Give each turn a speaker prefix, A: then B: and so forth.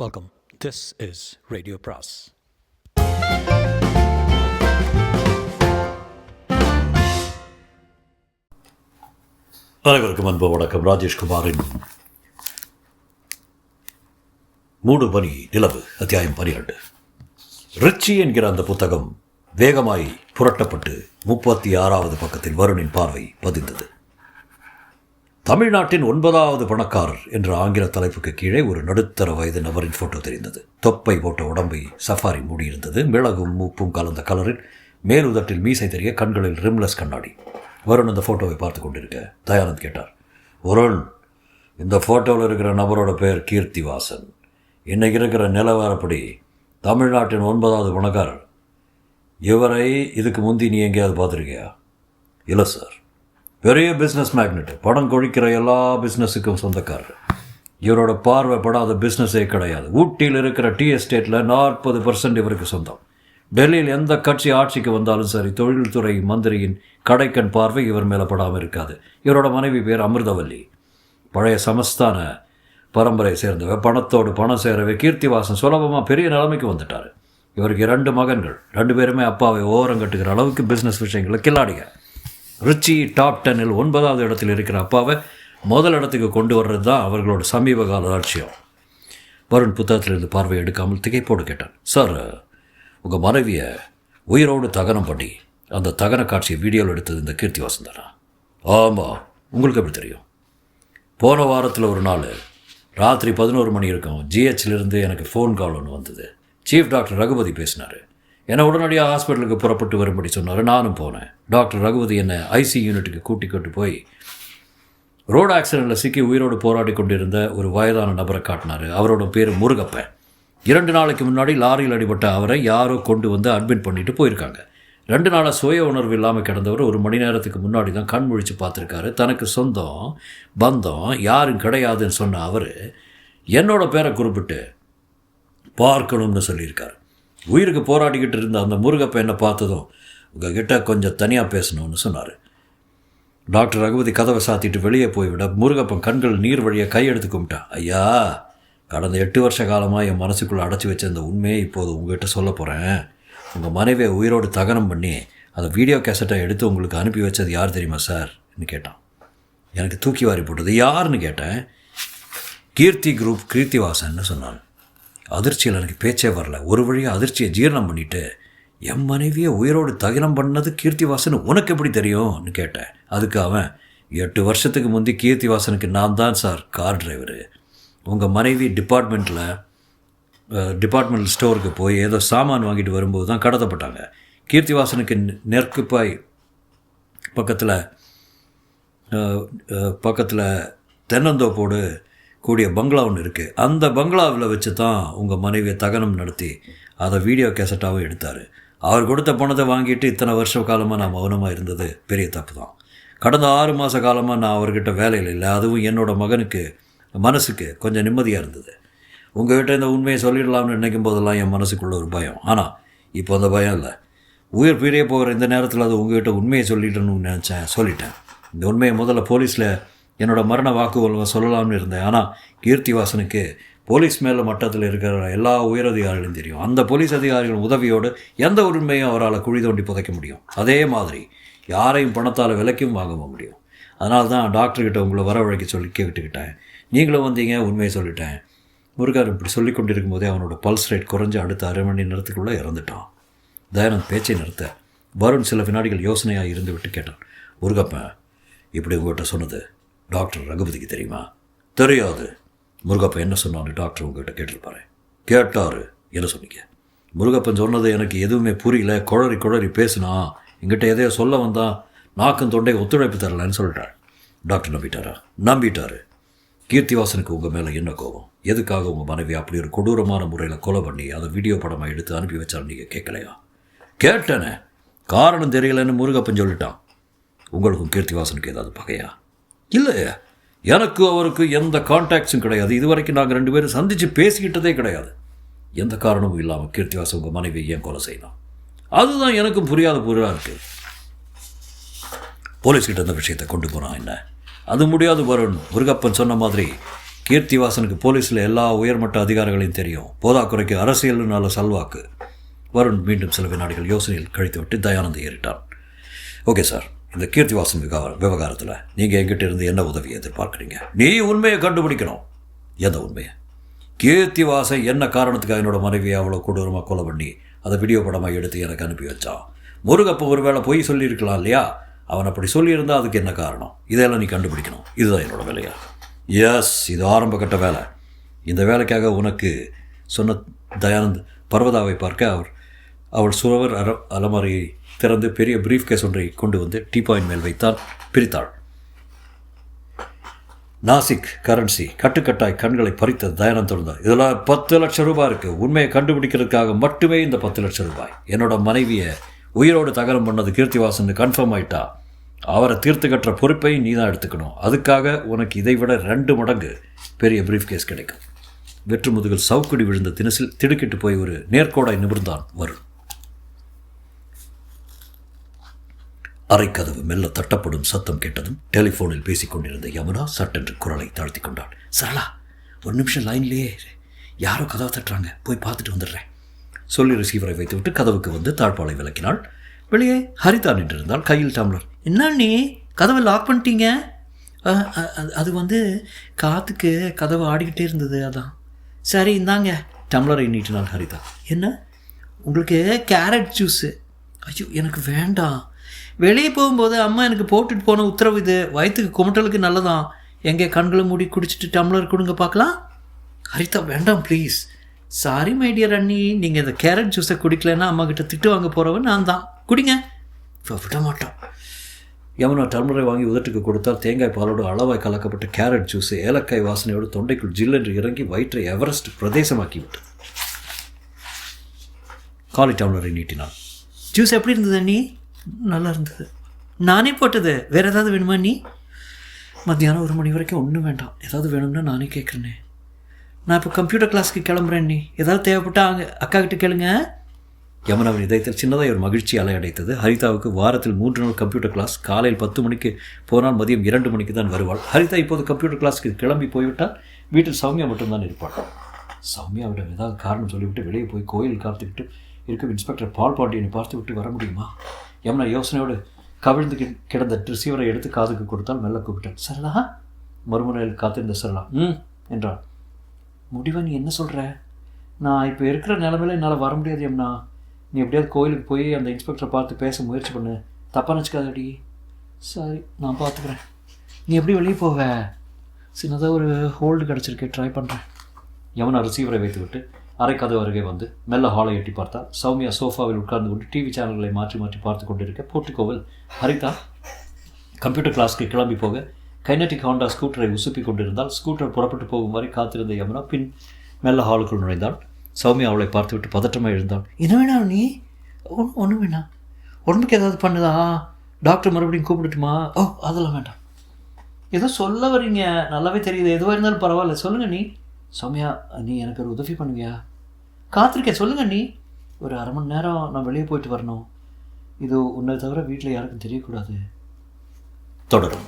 A: Welcome. This is Radio Pras.
B: அனைவருக்கும் அன்பு வணக்கம். ராஜேஷ்குமாரின் மூடு பனி நிலவு அத்தியாயம் 12. ரிச்சி என்கிற அந்த புத்தகம் வேகமாய் புரட்டப்பட்டு 36வது பக்கத்தில் வருணின் பார்வை பதிந்தது. தமிழ்நாட்டின் 9வது பணக்காரர் என்ற ஆங்கில தலைப்புக்கு கீழே ஒரு நடுத்தர வயது நபரின் போட்டோ தெரிந்தது. தொப்பை போட்ட உடம்பை சஃபாரி மூடியிருந்தது. மிளகும் உப்பும் கலந்த கலரில் மேலுதட்டில் மீசை தெரிய, கண்களில் ரிம்லெஸ் கண்ணாடி. வருண் அந்த ஃபோட்டோவை பார்த்து கொண்டிருக்க தயானந்த் கேட்டார், வருண், இந்த ஃபோட்டோவில் இருக்கிற நபரோட பேர் கீர்த்திவாசன். இன்றைக்கி இருக்கிற நிலவரப்படி தமிழ்நாட்டின் 9வது பணக்காரர். இவரை இதுக்கு முந்தி நீ எங்கேயாவது பார்த்துருக்கியா? இல்லை சார். பெரிய பிஸ்னஸ் மேக்னெட்டு, படம் கொழிக்கிற எல்லா பிஸ்னஸுக்கும் சொந்தக்காரர். இவரோட பார்வைப்படாத பிஸ்னஸே கிடையாது. ஊட்டியில் இருக்கிற டீ எஸ்டேட்டில் 40% இவருக்கு சொந்தம். டெல்லியில் எந்த கட்சி ஆட்சிக்கு வந்தாலும் சரி, தொழில்துறை மந்திரியின் கடைக்கண் பார்வை இவர் மேலே படாமல் இருக்காது. இவரோட மனைவி பேர் அமிர்தவல்லி. பழைய சமஸ்தான பரம்பரையை சேர்ந்தவ. பணத்தோடு பணம் சேரவே கீர்த்திவாசன் சுலபமாக பெரிய நிலைமைக்கு வந்துட்டார். இவருக்கு 2 மகன்கள். 2 பேருமே அப்பாவை ஓரங்கட்டுக்கிற அளவுக்கு பிஸ்னஸ் விஷயங்களை கில்லாடிங்க. ரிச்சி டாப் 10ல் 9வது இடத்தில் இருக்கிற அப்பாவை முதல் இடத்துக்கு கொண்டு வர்றது தான் அவர்களோட சமீப கால லட்சியம். வருண் புத்தகத்திலிருந்து பார்வை எடுக்காமல் திகைப்போடு கேட்டான், சார், உங்கள் மனைவியை உயிரோடு தகனம் பண்ணி அந்த தகன காட்சியை வீடியோவில் எடுத்தது இந்த கீர்த்திவாசன் தானா? ஆமாம். உங்களுக்கு எப்படி தெரியும்? போன வாரத்தில் ஒரு நாள் ராத்திரி 11 மணி இருக்கும், ஜிஹெச்சிலிருந்து எனக்கு ஃபோன் கால் ஒன்று வந்தது. சீஃப் டாக்டர் ரகுபதி பேசினார். என்னை உடனடியாக ஹாஸ்பிட்டலுக்கு புறப்பட்டு வரும்படி சொன்னார். நானும் போனேன். டாக்டர் ரகுபதி என்னை ஐசி யூனிட்டுக்கு கூட்டிக்கொண்டு போய் ரோடு ஆக்சிடெண்ட்டில் சிக்கி உயிரோடு போராடி கொண்டிருந்த ஒரு வயதான நபரை காட்டினார். அவரோட பேர் முருகப்பன். 2 நாளைக்கு முன்னாடி லாரியில் அடிபட்ட அவரை யாரோ கொண்டு வந்து அட்மிட் பண்ணிட்டு போயிருக்காங்க. 2 நாளாக சுய உணர்வு இல்லாமல் கிடந்தவர் 1 மணி நேரத்துக்கு முன்னாடி தான் கண் முழிச்சு பார்த்துருக்காரு. தனக்கு சொந்தம் பந்தம் யாரும் கிடையாதுன்னு சொன்ன அவர் என்னோட பேரை குறிப்பிட்டு பார்க்கணும்னு சொல்லியிருக்காரு. உயிருக்கு போராடிக்கிட்டு இருந்த அந்த முருகப்ப என்னை பார்த்ததும் உங்ககிட்ட கொஞ்சம் தனியாக பேசணும்னு சொன்னார். டாக்டர் ரகுபதி கதவை சாத்திட்டு வெளியே போய்விட முருகப்பன் கண்கள் நீர் வழியை கையெடுத்து கும்பிட்டான். ஐயா, கடந்த 8 வருஷ காலமாக என் மனசுக்குள்ளே அடைச்சி வச்ச இந்த உண்மையை இப்போது உங்கள்கிட்ட சொல்ல போகிறேன். உங்கள் மனைவியை உயிரோடு தகனம் பண்ணி அதை வீடியோ கேசட்டை எடுத்து உங்களுக்கு அனுப்பி வச்சது யார் தெரியுமா சார்ன்னு கேட்டான். எனக்கு தூக்கி வாரி போட்டது. யாருன்னு கேட்டேன். கீர்த்தி குரூப் கீர்த்திவாசன்னு சொன்னான். அதிர்ச்சியில் எனக்கு பேச்சே வரல. ஒரு வழியாக அதிர்ச்சியை ஜீரணம் பண்ணிவிட்டு, என் மனைவியை உயிரோடு தகனம் பண்ணது கீர்த்திவாசன் உனக்கு எப்படி தெரியும்னு கேட்டேன். அதுக்கு அவன், 8 வருஷத்துக்கு முந்தி கீர்த்திவாசனுக்கு நான் தான் சார் கார் டிரைவரு. உங்கள் மனைவி டிபார்ட்மெண்டல் ஸ்டோருக்கு போய் ஏதோ சாமான் வாங்கிட்டு வரும்போது தான் கடத்தப்பட்டாங்க. கீர்த்திவாசனுக்கு நெற்குப்பாய் பக்கத்தில் தென்னந்தோப்போடு கூடிய பங்களா ஒன்று இருக்குது. அந்த பங்களாவில் வச்சு தான் உங்கள் மனைவியை தகனம் நடத்தி அதை வீடியோ கேசட்டாகவும் எடுத்தார். அவர் கொடுத்த பணத்தை வாங்கிட்டு இத்தனை வருஷ காலமாக நான் மௌனமாக இருந்தது பெரிய தப்பு தான். கடந்த 6 மாத காலமாக நான் அவர்கிட்ட வேலையில் இல்லை. அதுவும் என்னோடய மகனுக்கு மனசுக்கு கொஞ்சம் நிம்மதியாக இருந்தது. உங்கள்கிட்ட இந்த உண்மையை சொல்லிடலாம்னு நினைக்கும் போதெல்லாம் என் மனசுக்குள்ள ஒரு பயம். ஆனால் இப்போ அந்த பயம் இல்லை. உயிர் பிரிய போகிற இந்த நேரத்தில் அது உங்கள்கிட்ட உண்மையை சொல்லிட்டேன்னு நினச்சேன், சொல்லிட்டேன். இந்த உண்மையை முதல்ல போலீஸில் என்னோடய மரண வாக்குமூலம் சொல்லலாம்னு இருந்தேன். ஆனால் கீர்த்திவாசனுக்கு போலீஸ் மேலே மட்டத்தில் இருக்கிற எல்லா உயரதிகாரிகளும் தெரியும். அந்த போலீஸ் அதிகாரிகள் உதவியோடு எந்த உண்மையும் அவரால் குழி தோண்டி புதைக்க முடியும். அதே மாதிரி யாரையும் பணத்தால் விலைக்கும் வாங்க முடியும். அதனால தான் டாக்டர்கிட்ட உங்களை வரவழைக்க சொல்லி கேட்டுக்கிட்டேன். நீங்களும் வந்தீங்க, உண்மையை சொல்லிட்டேன். முருகன் இப்படி சொல்லி கொண்டிருக்கும் போதே அவனோட பல்ஸ் ரேட் குறைஞ்சு அடுத்த 1/2 மணி நேரத்துக்குள்ளே இறந்துட்டான். தயானந்த் பேச்சை நிறுத்த வருண் சில வினாடிகள் யோசனையாக இருந்து விட்டு கேட்டான், முருகப்பன் இப்படி உங்கள்கிட்ட சொன்னது டாக்டர் ரகுபதிக்கு தெரியுமா? தெரியாது. முருகப்பன் என்ன சொன்னான்னு டாக்டர் உங்கள்கிட்ட கேட்டிருப்பாரு. கேட்டார். என்ன சொன்னீங்க? முருகப்பன் சொன்னது எனக்கு எதுவுமே புரியல. குழறி பேசுனா. எங்கிட்ட எதையோ சொல்ல வந்தான். நாக்கும் தொண்டை ஒத்துழைப்பு தரலன்னு சொல்லிட்டார். டாக்டர் நம்பிட்டாரா? நம்பிட்டார். கீர்த்திவாசனுக்கு உங்கள் மேலே என்ன கோபம்? எதுக்காக உங்கள் மனைவி அப்படி ஒரு கொடூரமான முறையில் கொலை பண்ணி அதை வீடியோ படமாக எடுத்து அனுப்பி வச்சாலும் நீங்கள் கேட்கலையா? கேட்டேனே. காரணம் தெரியலன்னு முருகப்பன் சொல்லிட்டான். உங்களுக்கும் கீர்த்திவாசனுக்கு ஏதாவது பகையா? இல்லை, எனக்கு அவருக்கு எந்த கான்டாக்ட்ஸும் கிடையாது. இதுவரைக்கும் நாங்கள் 2 பேரும் சந்தித்து பேசிக்கிட்டதே கிடையாது. எந்த காரணமும் இல்லாமல் கீர்த்திவாசன் உங்கள் மனைவியை ஏன் கொலை செய்யலாம்? அதுதான் எனக்கும் புரியாத பொருளாக இருக்குது. போலீஸ்கிட்ட அந்த விஷயத்தை கொண்டு போகிறான் என்ன? அது முடியாது வருண். முருகப்பன் சொன்ன மாதிரி கீர்த்திவாசனுக்கு போலீஸில் எல்லா உயர்மட்ட அதிகாரிகளையும் தெரியும். போதாக்குறைக்கு அரசியல்னால சல்வாக்கு. வருண் மீண்டும் சில வினாடிகள் யோசனையில் கழித்துவிட்டு தயானந்த் ஏறிட்டான். ஓகே சார், இந்த கீர்த்திவாசன் விவகாரத்தில் நீங்கள் எங்கிட்ட இருந்து என்ன உதவியை எதிர்பார்க்குறீங்க? நீ உண்மையை கண்டுபிடிக்கணும். எந்த உண்மையை? கீர்த்திவாசன் என்ன காரணத்துக்காக என்னோட மனைவியை அவ்வளோ கொடூரமாக கொலை பண்ணி அதை வீடியோ படமாக எடுத்து எனக்கு அனுப்பி வச்சான். முருகப்போ ஒரு வேளை பொய் சொல்லியிருக்கலாம் இல்லையா? அவன் அப்படி சொல்லியிருந்தால் அதுக்கு என்ன காரணம்? இதெல்லாம் நீ கண்டுபிடிக்கணும். இதுதான் என்னோட வேலையா? எஸ், இது ஆரம்ப கட்ட வேலை. இந்த வேலைக்காக உனக்கு சொன்ன தயானந்த் பர்வதாவை பார்க்க அவள் சுரவர் அலமாரியை திறந்து பெரிய பிரீஃப் கேஸ் ஒன்றை கொண்டு வந்து டீபாயின் மேல் வைத்தால் பிரித்தாள். நாசிக் கரன்சி கட்டுக்கட்டாய் கண்களை பறித்த தயானந்த் தொடர்ந்தார். இதில் 10 லட்சம் ரூபாய் இருக்குது. உண்மையை கண்டுபிடிக்கிறதுக்காக மட்டுமே இந்த 10 லட்சம் ரூபாய். என்னோட மனைவியை உயிரோடு தகனம் பண்ணது கீர்த்திவாசன் கன்ஃபார்ம் ஆயிட்டா. அவரை தீர்த்து கட்டுற பொறுப்பை நீ தான் எடுத்துக்கணும். அதுக்காக உனக்கு இதை விட 2 மடங்கு பெரிய பிரீஃப் கேஸ் கிடைக்கும். வெற்று முதுகில் சவுக்குடி விழுந்த தினசில் திடுக்கிட்டு போய் ஒரு நேர்கோடாய் நிமிர்ந்தான் வருண். அரைக்கதவு மெல்ல தட்டப்படும் சத்தம் கேட்டதும் டெலிஃபோனில் பேசிக்கொண்டிருந்த யமுனா சட்டென்று குரலை தாழ்த்தி கொண்டாள். சரளா, ஒரு நிமிஷம் லைன்லேயே யாரோ கதவை தட்டுறாங்க, போய் பார்த்துட்டு வந்துடுறேன் சொல்லி ரிசீவரை வைத்துவிட்டு கதவுக்கு வந்து தாழ்பாலை விளக்கினாள். வெளியே ஹரிதா நின்றிருந்தால் கையில் டம்ளர். என்ன நீ கதவை லாக் பண்ணிட்டீங்க? அது காற்றுக்கு கதவை ஆடிக்கிட்டே இருந்தது, அதான். சரி இந்தாங்க. டம்ளரை நீட்டினாள் ஹரிதா. என்ன உங்களுக்கு? Carrot juice. ஐயோ எனக்கு வேண்டாம். வெளியே போகும்போது அம்மா எனக்கு போட்டுட்டு போன உத்தரவு இது. வயிற்றுக்கு குமட்டலுக்கு நல்லதான். எங்கே கண்களை மூடி குடிச்சிட்டு டம்ளர் கொடுங்க பார்க்கலாம். ஹரிதா வேண்டாம் ப்ளீஸ். சாரி மை டியர் அண்ணி, நீங்கள் இந்த கேரட் ஜூஸை குடிக்கலைன்னா அம்மா கிட்ட திட்டு வாங்க போகிறவன் நான் தான். குடிங்க. இப்போ விட மாட்டோம். யமுனா டம்ளரை வாங்கி உதட்டுக்கு கொடுத்தால் தேங்காய் பாலோடு அளவாய் கலக்கப்பட்ட கேரட் ஜூஸு ஏலக்காய் வாசனையோடு தொண்டைக்குள் ஜில்லென்று இறங்கி வயிற்றை எவரெஸ்ட் பிரதேசமாக்கி விட்டு காலி டம்ளரை நீட்டினான். ஜூஸ் எப்படி இருந்தது அண்ணி? நல்லா இருந்தது. நானே போட்டது. வேறு ஏதாவது வேணுமா நீ? மத்தியானம் 1 மணி வரைக்கும் ஒன்றும் வேண்டாம். ஏதாவது வேணும்னா நானே கேட்குறேனே. நான் இப்போ கம்ப்யூட்டர் கிளாஸ்க்கு கிளம்புறேன். நீ ஏதாவது தேவைப்பட்டா அக்கா கிட்ட கேளுங்க. யமுனாவின் இதயத்தில் சின்னதாக ஒரு மகிழ்ச்சி அலையடைத்தது. ஹரிதாவுக்கு வாரத்தில் 3 நாள் கம்ப்யூட்டர் கிளாஸ். காலையில் 10 மணிக்கு போனால் மதியம் 2 மணிக்கு தான் வருவாள். ஹரிதா இப்போது கம்ப்யூட்டர் கிளாஸ்க்கு கிளம்பி போய்விட்டால் வீட்டில் சௌமியா மட்டும்தான் இருப்பாள். சௌமியாவிடம் ஏதாவது காரணம் சொல்லிவிட்டு வெளியே போய் கோயில் காத்துக்கிட்டு இருக்கும் இன்ஸ்பெக்டர் பால் பாண்டியனை பார்த்து விட்டு வர முடியுமா? யமுனா யோசனையோடு கவிழ்ந்து கிடந்த ரிசீவரை எடுத்து காதுக்கு கொடுத்தால் மெல்ல கூப்பிட்டாள். சரளா. மறுமுனையில் காத்திருந்த சரளா என்றாள். முடிவை நீ என்ன சொல்கிற? நான் இப்போ இருக்கிற நிலமையில என்னால் வர முடியாது யமுனா. நீ எப்படியாவது கோயிலுக்கு போய் அந்த இன்ஸ்பெக்டரை பார்த்து பேச முயற்சி பண்ணு. தப்பாக நினச்சிக்காதடி. சரி நான் பார்த்துக்கிறேன். நீ எப்படி வெளியே போவ? சின்னதாக ஒரு ஹோல்டு கிடச்சிருக்கு, ட்ரை பண்ணுறேன். யமுனா ரிசீவரை வைத்துவிட்டு அரைக்கதவு அருகே வந்து மெல்ல ஹாலை எட்டி பார்த்தால் சௌமியா சோஃபாவில் உட்கார்ந்து கொண்டு டிவி சேனல்களை மாற்றி மாற்றி பார்த்து கொண்டிருக்க போர்ட்டிகோவில் ஹரிதா கம்ப்யூட்டர் கிளாஸ்க்கு கிளம்பி போக கைனட்டிக் ஹாண்டா ஸ்கூட்டரை உசுப்பி கொண்டிருந்தால் ஸ்கூட்டர் புறப்பட்டு போகும் வரை காத்திருந்த யமுனா பின் மெல்ல ஹாலுக்குள் நுழைந்தாள். சௌமியா அவளை பார்த்துவிட்டு பதற்றமாக எழுந்தாள். என்ன வேணாம் நீ? ஒன்றும் வேணாம். உடம்புக்கு ஏதாவது பண்ணுதா? டாக்டர் மறுபடியும் கூப்பிட்டுட்டுமா? ஓ அதெல்லாம் வேண்டாம். ஏதோ சொல்ல வரீங்க, நல்லாவே தெரியுது. எதுவாக இருந்தாலும் பரவாயில்ல, சொல்லுங்கள் நீ. சௌமியா, நீ எனக்கு ஒரு உதவி பண்ணுவியா? காத்திருக்கேன், சொல்லுங்கள் நீ. ஒரு 1/2 மணி நேரம் நான் வெளியே போயிட்டு வரணும். இது உன்னை தவிர வீட்டில் யாருக்கும் தெரியக்கூடாது. தொடரும்.